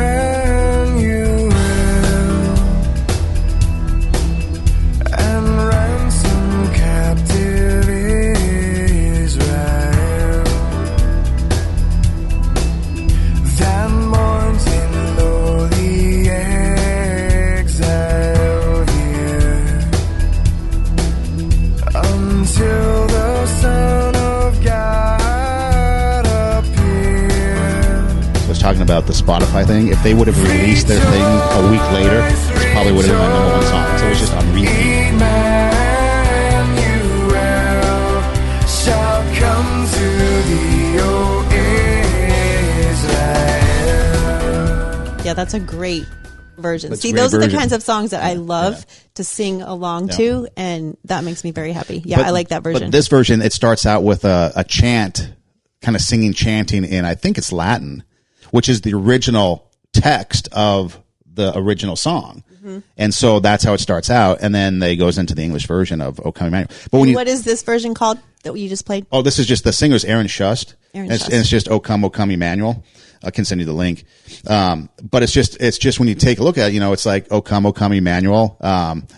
and ransom captive Israel, that mourns in lowly exile here, until the Son of God appear. I was talking about the Spotify thing. If they would have released their thing a week later, this probably would have been my #1 song. So it was just on repeat. Emmanuel shall come to thee, O Israel. Yeah, that's a great versions. It's See, a great those are the version. kinds of songs that I love to sing along to, and that makes me very happy. Yeah, I like that version. But this version, it starts out with a chant, kind of chanting in, I think it's Latin, which is the original text of the original song. And so that's how it starts out. And then it goes into the English version of O Come Emmanuel. But when what is this version called that you just played? Oh, this is just the singer's Aaron Shust. Aaron And Shust. it's just O Come Emmanuel. I can send you the link. But it's just when you take a look at it, it's like O Come Emmanuel,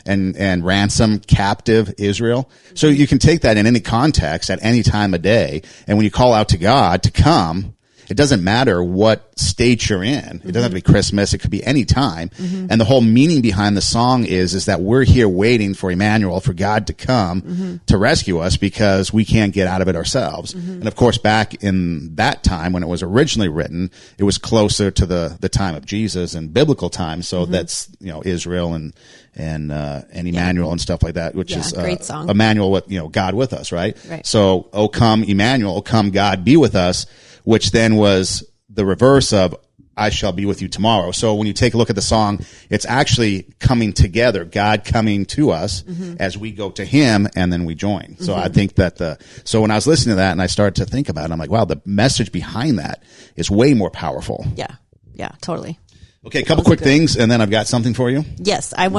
and ransom captive Israel. So you can take that in any context at any time of day. And when you call out to God to come, it doesn't matter what state you're in. It doesn't have to be Christmas. It could be any time. And the whole meaning behind the song is that we're here waiting for Emmanuel, for God to come to rescue us because we can't get out of it ourselves. And of course, back in that time when it was originally written, it was closer to the time of Jesus and biblical times. So that's, Israel and Emmanuel and stuff like that, which is great song. Emmanuel with, God with us, right? Right. So, O come Emmanuel, O come God be with us, which then was the reverse of I shall be with you tomorrow. So when you take a look at the song, it's actually coming together, God coming to us as we go to him and then we join. So I think that so when I was listening to that and I started to think about it, I'm like, wow, the message behind that is way more powerful. Yeah, totally. Okay, a couple quick things and then I've got something for you. Yes, I'm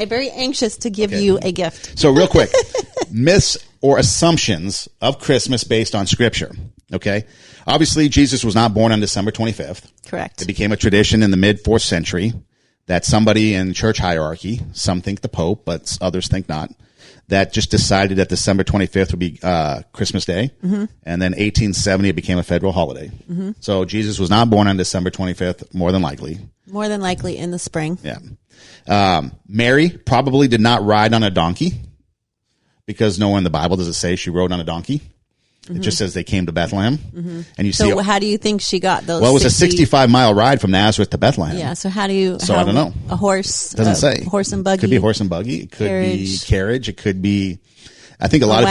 very anxious to give you a gift. So real quick, myths or assumptions of Christmas based on scripture. Okay. Obviously, Jesus was not born on December 25th. Correct. It became a tradition in the mid 4th century that somebody in church hierarchy, some think the Pope, but others think not, that just decided that December 25th would be Christmas Day. And then 1870, it became a federal holiday. So Jesus was not born on December 25th, more than likely. More than likely in the spring. Yeah. Mary probably did not ride on a donkey because nowhere in the Bible does it say she rode on a donkey. It just says they came to Bethlehem. And you see. So how do you think she got those? Well, it was a 65-mile ride from Nazareth to Bethlehem. Yeah. So how do you? So I don't know. A horse doesn't say. Horse and buggy. Could be a horse and buggy. It could be carriage. It could be. I think a lot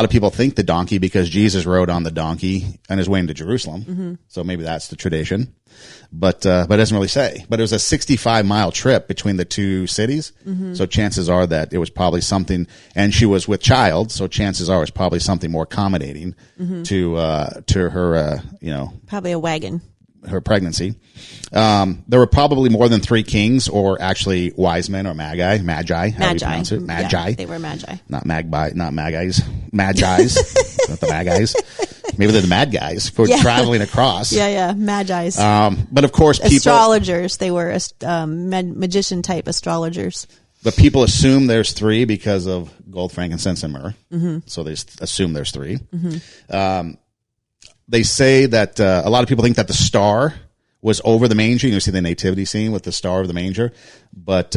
of people think the donkey because Jesus rode on the donkey on his way into Jerusalem. So maybe that's the tradition. But it doesn't really say. But it was a 65-mile trip between the two cities. So chances are that it was probably something, and she was with child. So chances are it's probably something more accommodating to her, probably a wagon. Her pregnancy. There were probably more than 3 kings, or actually wise men or magi. How do you pronounce it? Magi. Yeah, they were magi. Not magpie, not magis. Magis. Not the magis. Maybe they're the mad guys for traveling across. Yeah, magis. But of course, people, astrologers. They were magician type astrologers. But people assume there's 3 because of gold, frankincense, and myrrh. So they assume there's 3. They say that a lot of people think that the star was over the manger. You see the nativity scene with the star of the manger, but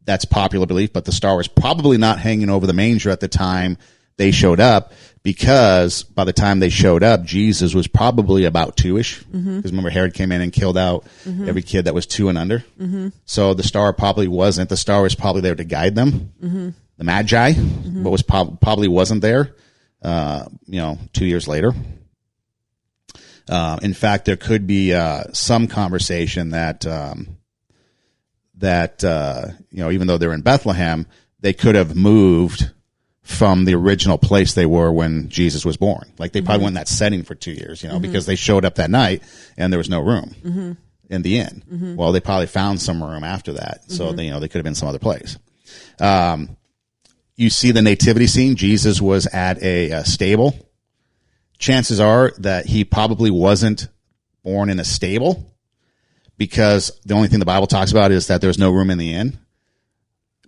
that's popular belief. But the star was probably not hanging over the manger at the time they showed up, because by the time they showed up, Jesus was probably about 2-ish. Because remember, Herod came in and killed out every kid that was 2 and under. So the star probably wasn't. The star was probably there to guide them. The Magi, but was probably wasn't there. 2 years later. In fact, there could be some conversation that even though they're in Bethlehem, they could have moved from the original place they were when Jesus was born. Like they probably went in that setting for 2 years, because they showed up that night and there was no room in the inn. Well, they probably found some room after that, so they could have been some other place. You see the nativity scene. Jesus was at a stable. Chances are that he probably wasn't born in a stable, because the only thing the Bible talks about is that there's no room in the inn.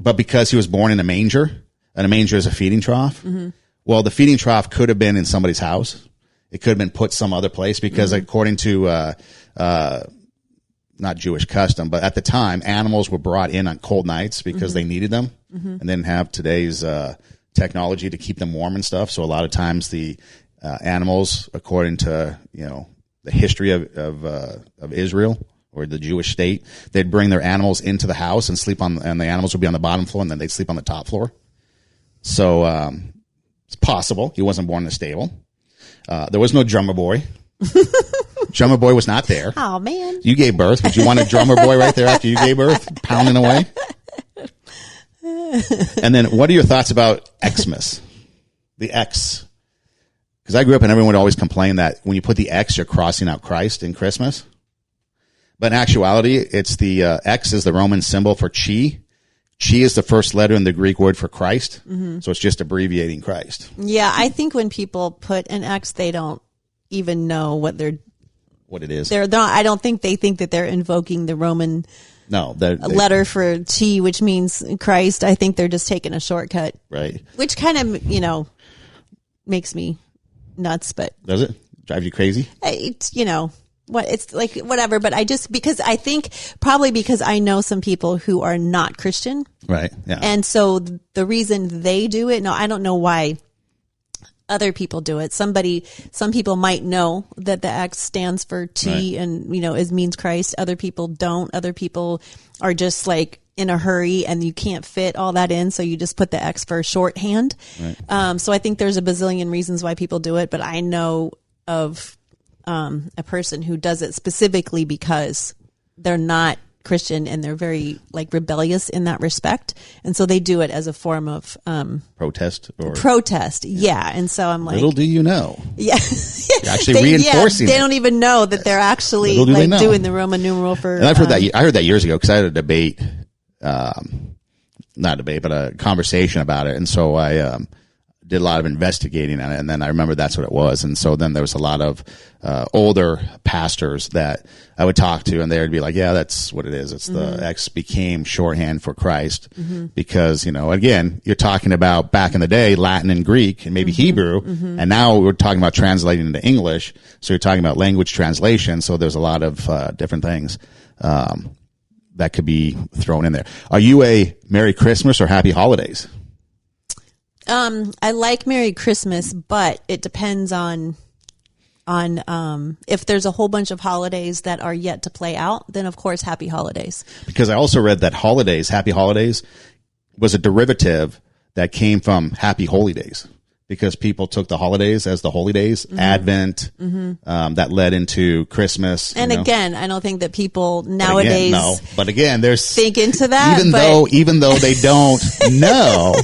But because he was born in a manger, and a manger is a feeding trough, well, the feeding trough could have been in somebody's house. It could have been put some other place, because according to not Jewish custom, but at the time, animals were brought in on cold nights because they needed them and didn't have today's technology to keep them warm and stuff. So a lot of times the animals, according to the history of Israel or the Jewish state, they'd bring their animals into the house and sleep on, and the animals would be on the bottom floor, and then they'd sleep on the top floor. So it's possible he wasn't born in a stable. There was no drummer boy. Drummer boy was not there. Oh man. You gave birth. Would you want a drummer boy right there after you gave birth, pounding away? And then, what are your thoughts about Xmas? The X. Because I grew up and everyone would always complain that when you put the X, you're crossing out Christ in Christmas. But in actuality, it's the X is the Roman symbol for chi. Chi is the first letter in the Greek word for Christ. So it's just abbreviating Christ. Yeah, I think when people put an X, they don't even know what it is. They're not. I don't think they think that they're invoking the Roman letter for chi, which means Christ. I think they're just taking a shortcut. Right. Which kind of, makes me nuts, but. Does it drive you crazy? It's, it's like whatever, but because I know some people who are not Christian. Right. Yeah. And so the reason they do it, I don't know why other people do it. Some people might know that the X stands for T and, it means Christ. Other people don't. Other people are just like in a hurry and you can't fit all that in. So you just put the X for shorthand. Right. So I think there's a bazillion reasons why people do it, but I know of a person who does it specifically because they're not Christian and they're very rebellious in that respect, and so they do it as a form of protest. Yeah, and so I'm like, little do you know, yeah, you're actually reinforcing. They don't even know that they're actually doing the Roman numeral for. And I've heard that. I heard that years ago because I had a debate, not a debate, but a conversation about it, and so I did a lot of investigating on it, and then I remember that's what it was. And so then there was a lot of older pastors that I would talk to, and they would be like, yeah, that's what it is. It's the X became shorthand for Christ because, again, you're talking about back in the day, Latin and Greek and maybe Hebrew, and now we're talking about translating into English. So you're talking about language translation. So there's a lot of different things that could be thrown in there. Are you a Merry Christmas or Happy Holidays? I like Merry Christmas, but it depends on if there's a whole bunch of holidays that are yet to play out, then of course Happy Holidays. Because I also read that Happy Holidays was a derivative that came from Happy Holy Days. Because people took the holidays as the holy days, Advent, that led into Christmas. And again, I don't think that people nowadays there's think into that. Even though they don't know,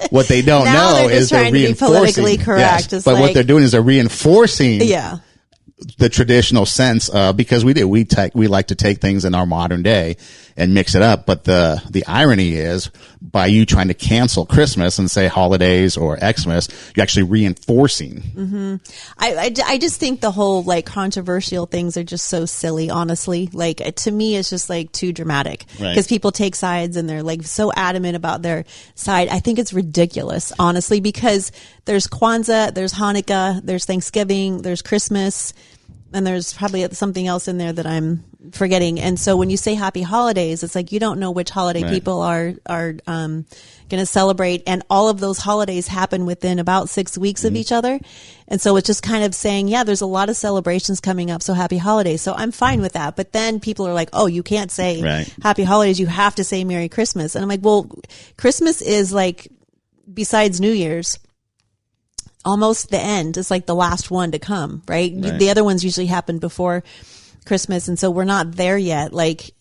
what they don't know is they're reinforcing. Politically correct. Yes, but what they're doing is they're reinforcing. The traditional sense because we like to take things in our modern day and mix it up. But the irony is by you trying to cancel Christmas and say holidays or Xmas, you're actually reinforcing. I just think the whole controversial things are just so silly, honestly. To me, it's just too dramatic because people take sides and they're so adamant about their side. I think it's ridiculous, honestly, because there's Kwanzaa, there's Hanukkah, there's Thanksgiving, there's Christmas, and there's probably something else in there that I'm forgetting. And so when you say Happy Holidays, it's you don't know which holiday people are going to celebrate. And all of those holidays happen within about 6 weeks of each other. And so it's just kind of saying, there's a lot of celebrations coming up. So Happy Holidays. So I'm fine with that. But then people are like, oh, you can't say Happy Holidays. You have to say Merry Christmas. And I'm like, well, Christmas is besides New Year's, almost the end. It's the last one to come, right? The other ones usually happen before Christmas. And so we're not there yet. But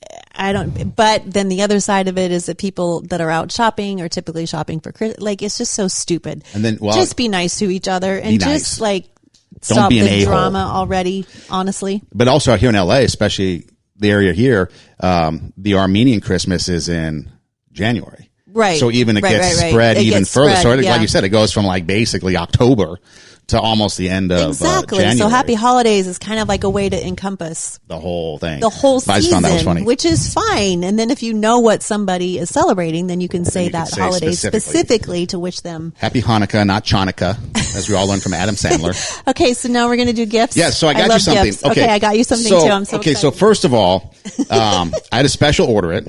then the other side of it is that people that are out shopping are typically shopping for Christmas. It's just so stupid. And then, just be nice to each other and just stop the drama already, honestly. But also out here in LA, especially the area here, the Armenian Christmas is in January. Right. So even it gets spread even further. So like you said, it goes from basically October to almost the end of January. So Happy Holidays is kind of a way to encompass the whole thing, the whole season, I just found that was funny. Which is fine. And then if you know what somebody is celebrating, then you can say that holiday specifically to wish them Happy Hanukkah, not Chanukah, as we all learned from Adam Sandler. Okay, so now we're going to do gifts. Yeah, so I got you something. Gifts. Okay, I got you something too. I'm so excited. So first of all, I had a special order it.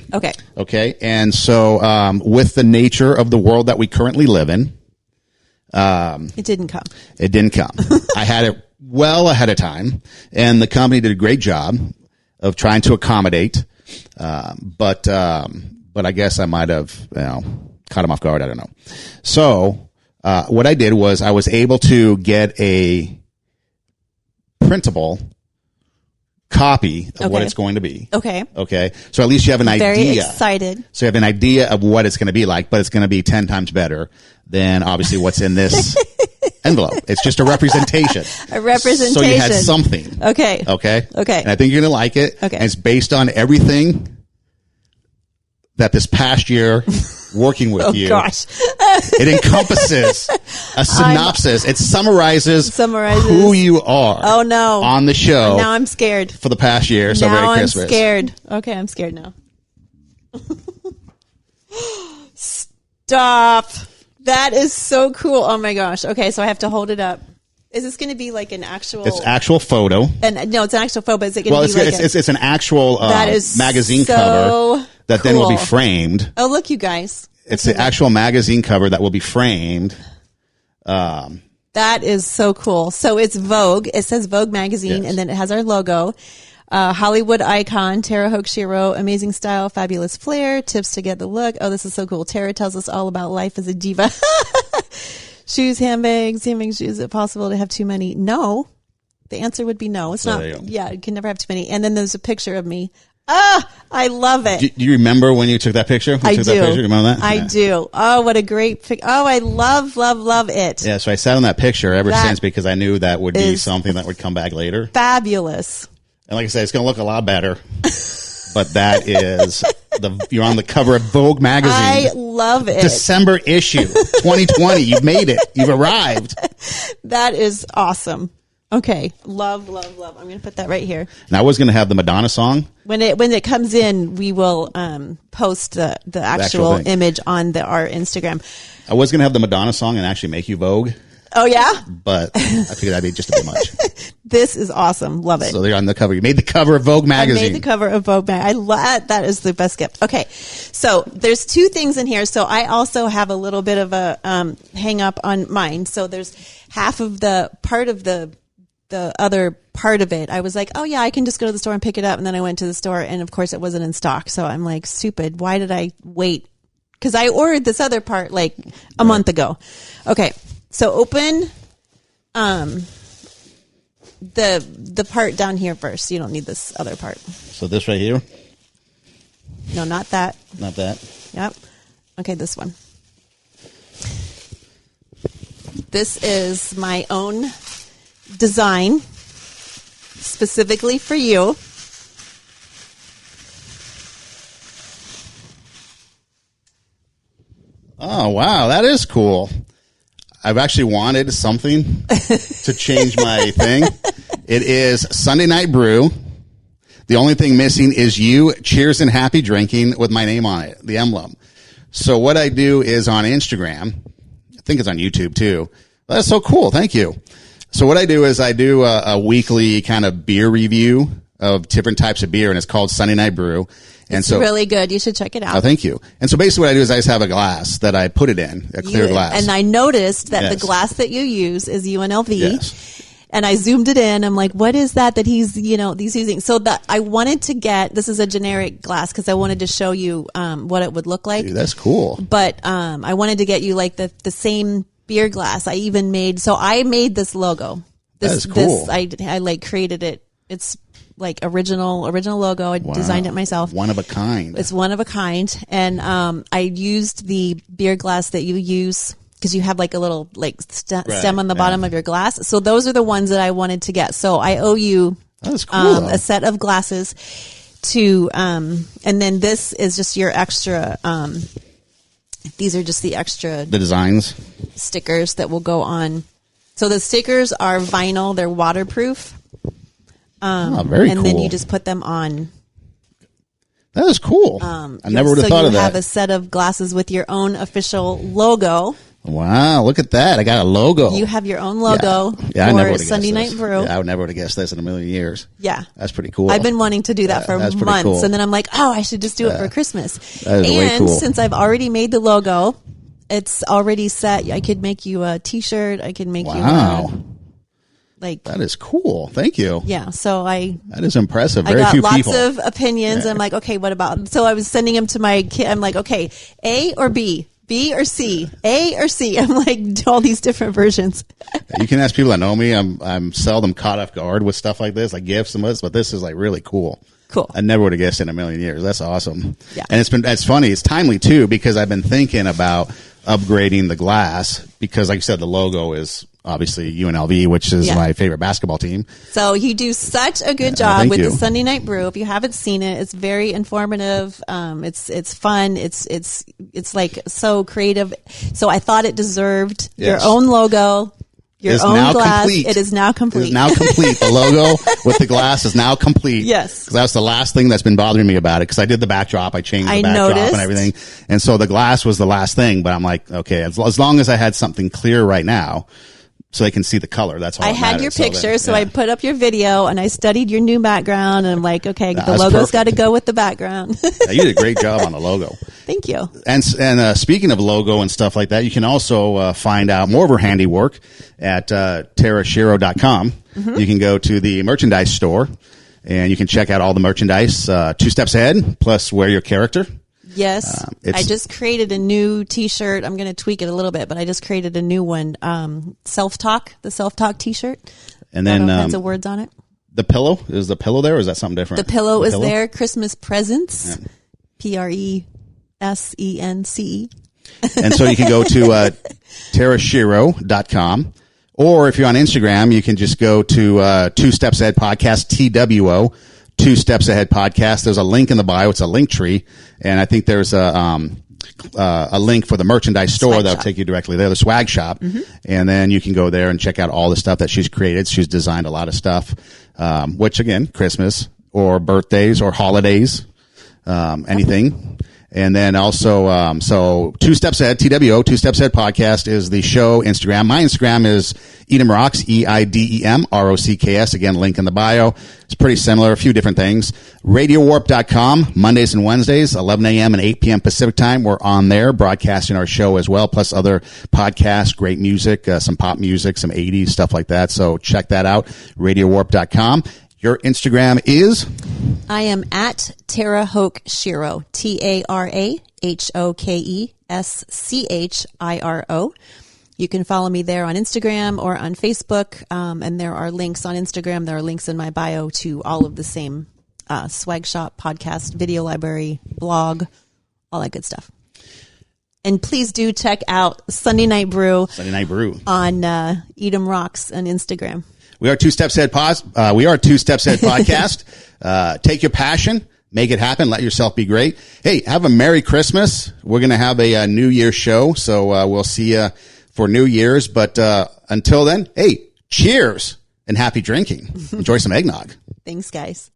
Okay, and so with the nature of the world that we currently live in, it didn't come. It didn't come. I had it well ahead of time, and the company did a great job of trying to accommodate. But I guess I might have, caught them off guard. I don't know. So, what I did was I was able to get a printable copy of what Okay. it's going to be. Okay. Okay. So at least you have an Very idea. excited. So you have an idea of what it's going to be like, but it's going to be 10 times better than obviously what's in this envelope. It's just a representation. A representation. So you had something. Okay. Okay. Okay. And I think you're going to like it. Okay. And it's based on everything that this past year working with Oh you. gosh. It encompasses a synopsis. It summarizes who you are. Oh no. On the show. Now I'm scared. For the past year. So now Merry I'm Christmas. scared. Okay, I'm scared now. Stop. That is so cool. Oh my gosh. Okay, so I have to hold it up. Is this going to be like an actual? It's actual photo. And no, it's an actual photo. But is it going to Well, be like it's an actual that is magazine so cover that then will be cool. framed. Oh, look, you guys. It's the actual magazine cover that will be framed. That is so cool. So it's Vogue. It says Vogue magazine, Yes. and then it has our logo. Hollywood icon, Tara Hoke Shiro, amazing style, fabulous flair, tips to get the look. Oh, this is so cool. Tara tells us all about life as a diva. Shoes, handbags, shoes. Is it possible to have too many? No. The answer would be no. It's So not. there you go. Yeah, you can never have too many. And then there's a picture of me. Ah, I love it. Do you remember when you took that picture? When I you took do. That picture? You remember that? I Yeah. do. Oh, what a great pic. Oh, I love it. Yeah, so I sat on that picture ever That since because I knew that would be is something that would come back later. Fabulous. And like I said, it's going to look a lot better. But that is you're on the cover of Vogue magazine. I love it. December issue 2020. You've made it. You've arrived. That is awesome. Okay. Love. I'm going to put that right here. And I was going to have the Madonna song. When it comes in, we will post the actual thing. image on our Instagram. I was going to have the Madonna song and actually make you Vogue. Oh yeah? But I figured that'd be just a bit much. This is awesome. Love it. So they're on the cover. You made the cover of Vogue magazine. I made the cover of Vogue magazine. I love that. Is the best gift. Okay. So there's two things in here. So I also have a little bit of a hang up on mine. So there's half of the part of the other part of it. I was like, oh yeah, I can just go to the store and pick it up. And then I went to the store and of course it wasn't in stock. So I'm like, stupid. Why did I wait? Cause I ordered this other part like a month ago. Okay. So open, the part down here first. You don't need this other part. So this right here? No, not that. Not that. Yep. Okay, this one. This is my own design specifically for you. Oh, wow. That is cool. I've actually wanted something to change my thing. It is Sunday Night Brew. The only thing missing is you, cheers and happy drinking with my name on it, the emblem. So what I do is on Instagram, I think it's on YouTube too. That's so cool. Thank you. So what I do is I do a weekly kind of beer review of different types of beer, and it's called Sunday Night Brew. And It's so, really good. You should check it out. oh, thank you. And so basically what I do is I just have a glass that I put it in, a clear glass. And I noticed that Yes. the glass that you use is UNLV. Yes. And I zoomed it in. I'm like, what is that he's using? So that I wanted to get, this is a generic glass because I wanted to show you what it would look like. Dude, that's cool. But I wanted to get you like the same beer glass. I even made, so I made this logo. That is cool. I like created it. It's like original logo. I designed it myself. One of a kind. It's one of a kind. And I used the beer glass that you use because you have like a little like stem on the bottom of your glass. So those are the ones that I wanted to get. So I owe you That's cool. a set of glasses to, and then this is just your extra, these are just the extra The designs. stickers that will go on. So the stickers are vinyl. They're waterproof. Very and cool. then you just put them on. That is cool. I never would have thought of So you have that. a set of glasses with your own official logo. Wow, look at that. I got a logo. You have your own logo Yeah, I never for would have Sunday guessed Night this. Brew. Yeah, I would never would have guessed this in a million years. Yeah. That's pretty cool. I've been wanting to do that for that's pretty months. cool. And then I'm like, oh, I should just do it for Christmas. That is way And cool. since I've already made the logo, it's already set. I could make you a t-shirt. I could make Wow. you like, That is cool. Thank you. yeah. So That is impressive. I Very got few lots people. of opinions. Yeah. I'm like, okay, what about? So I was sending them to my kid. I'm like, okay, A or B? B or C? A or C? I'm like all these different versions. You can ask people that know me. I'm seldom caught off guard with stuff like this, like gifts and this, but this is like really cool. Cool. I never would have guessed in a million years. That's awesome. Yeah. And it's funny. It's timely too, because I've been thinking about upgrading the glass because, like you said, the logo is obviously UNLV, which is my favorite basketball team. So you do such a good job thank with you. the Sunday Night Brew. If you haven't seen it, it's very informative. It's fun. It's like so creative. So I thought it deserved your own logo. Your own glass. Complete. It is now complete. It is now complete. The logo with the glass is now complete. Yes. Because that's the last thing that's been bothering me about it. Because I did the backdrop. I changed the backdrop and everything. And so the glass was the last thing. But I'm like, okay, as long as I had something clear right now so they can see the color, that's all I that had matters. your picture, so I put up your video and I studied your new background. And I'm like, okay, the That's logo's perfect. got to go with the background. Yeah, you did a great job on the logo. Thank you. And speaking of logo and stuff like that, you can also find out more of her handiwork at TaraShiro.com. Mm-hmm. You can go to the merchandise store and you can check out all the merchandise 2 steps ahead, plus wear your character. Yes. I just created a new t-shirt. I'm going to tweak it a little bit, but I just created a new one. The self-talk t-shirt. And then kinds of words on it. The pillow, is the pillow there or is that something different? The pillow is there. Christmas presents. Yeah. PRESENCE. And so you can go to TaraShiro.com. Or if you're on Instagram, you can just go to 2 Steps Ahead Podcast, TWO, 2 Steps Ahead Podcast. There's a link in the bio. It's a link tree. And I think there's a link for the merchandise store Swag that'll shop. take you directly there, the swag shop. Mm-hmm. And then you can go there and check out all the stuff that she's created. She's designed a lot of stuff, which again, Christmas or birthdays or holidays, anything. And then also, so 2 Steps Ahead, TWO, 2 Steps Ahead Podcast is the show Instagram. My Instagram is Edem Rocks, EIDEM, Again, link in the bio. It's pretty similar, a few different things. RadioWarp.com, Mondays and Wednesdays, 11 a.m. and 8 p.m. Pacific time. We're on there broadcasting our show as well, plus other podcasts, great music, some pop music, some 80s, stuff like that. So check that out, RadioWarp.com. Your Instagram is? I am at Tara Hoke Shiro, TaraHokeschiro. You can follow me there on Instagram or on Facebook. And there are links on Instagram. There are links in my bio to all of the same swag shop, podcast, video library, blog, all that good stuff. And please do check out Sunday Night Brew. On Edem Rocks on Instagram. We are 2 Steps Ahead we are 2 Steps Ahead Podcast. Take your passion, make it happen, let yourself be great. Hey, have a Merry Christmas. We're going to have a New Year's show, so we'll see you for New Year's. But until then, hey, cheers and happy drinking. Enjoy some eggnog. Thanks, guys.